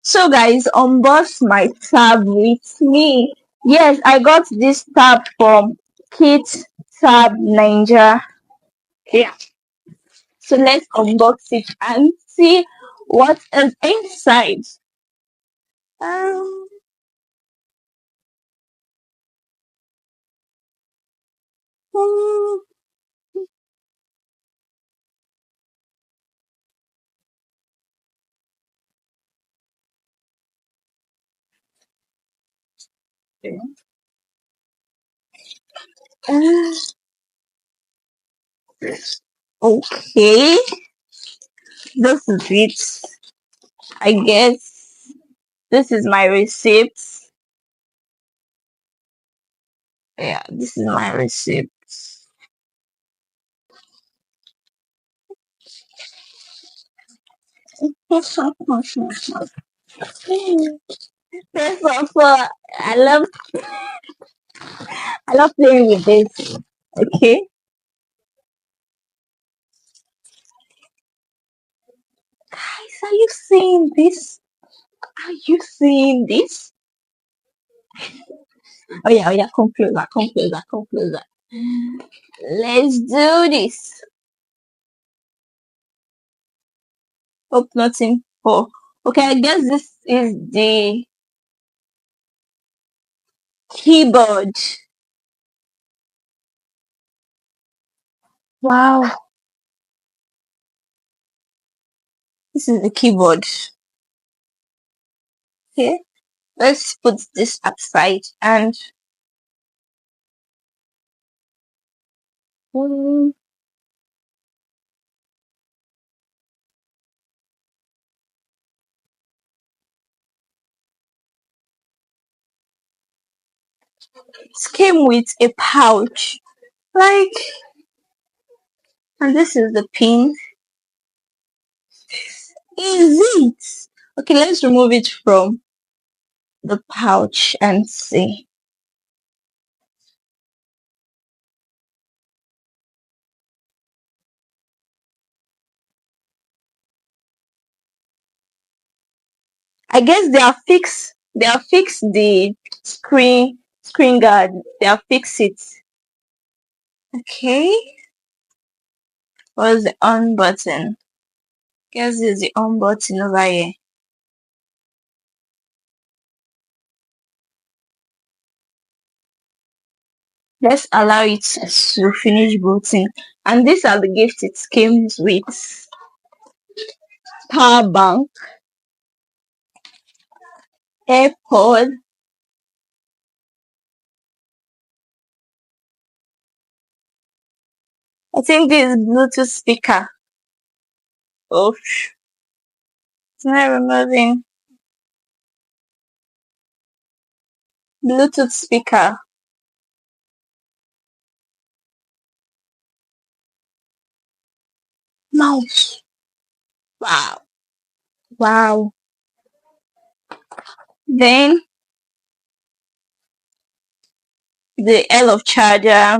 So guys, unbox my tab with me. Yes, I got this tab from Kit Tab Ninja. Yeah. So let's unbox it and see what is inside. Um, hmm, uh, okay, this is it. I guess this is my receipt. Yeah, this is my receipt. First of all, I love playing with this. Okay, guys, are you seeing this? Are you seeing this? Oh yeah, come closer, come closer, come closer. Let's do this. Hope nothing. Oh, okay. I guess this is the keyboard. Wow, this is the keyboard. Okay, let's put this aside and mm, it came with a pouch. Like, and this is the pin. Is it? Okay, let's remove it from the pouch and see. I guess they are fixed the screen guard. They are fixed it. Okay. What's the on button? Guess there's the on button over here. Let's allow it to finish booting. And these are the gifts it came with. Power bank, AirPod. I think this is Bluetooth speaker. Oh, it's not removing. Bluetooth speaker. Mouse. Wow. Wow. Then the L of charger,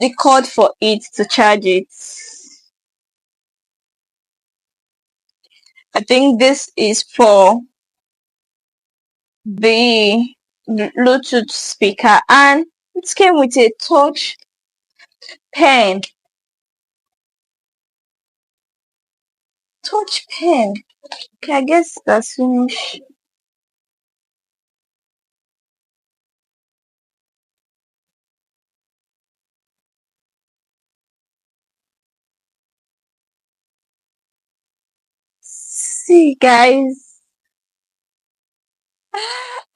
the cord for it to charge it. I think this is for the Bluetooth speaker and it came with a pen. Touch pen. Okay, I guess that's finished. See, guys,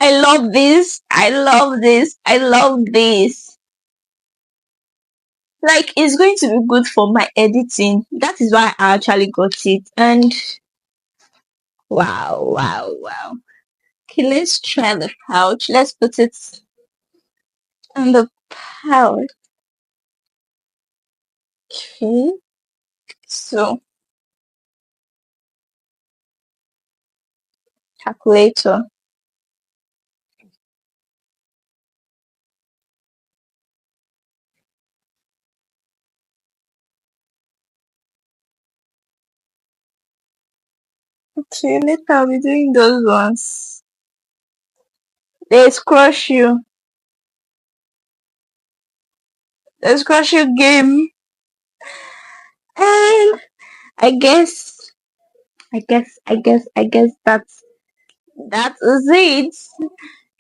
I love this. I love this. I love this. Like, it's going to be good for my editing. That is why I actually got it. And wow, wow, wow. Okay, let's try the pouch. Let's put it on the pouch. Okay, so calculator. Okay, later I'll be doing those ones. There's Crush You. There's Crush You game. And I guess that is it.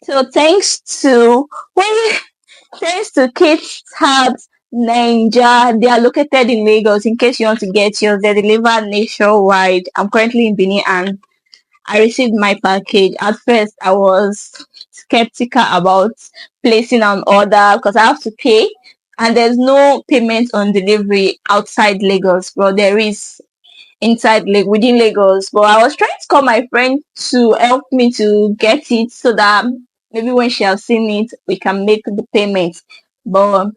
So thanks to Kids Hubs Ninja. They are located in Lagos. In case you want to get yours, they deliver nationwide. I'm currently in Benin and I received my package. At first, I was skeptical about placing an order because I have to pay, and there's no payment on delivery outside Lagos, but there is within Lagos. But I was trying to call my friend to help me to get it so that maybe when she has seen it, we can make the payment. But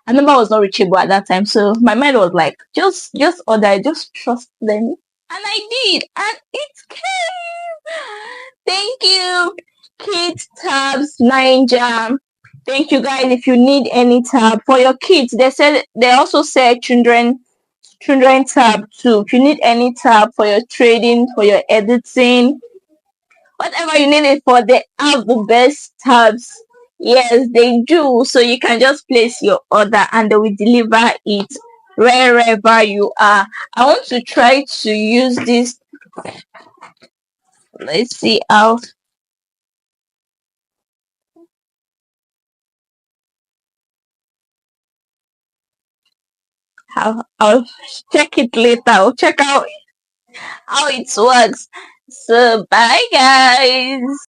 her number was not reachable at that time, so my mind was like, just order, just trust them, and I did, and it came. Thank you, Kids Tabs Ninja. Thank you guys. If you need any tab for your kids, they also sell children tab too. If you need any tab for your trading, for your editing, whatever you need it for, they have the best tabs. Yes, they do. So you can just place your order and they will deliver it wherever you are. I want to try to use this. Let's see how I'll check it later. I'll check out how it works. So bye guys.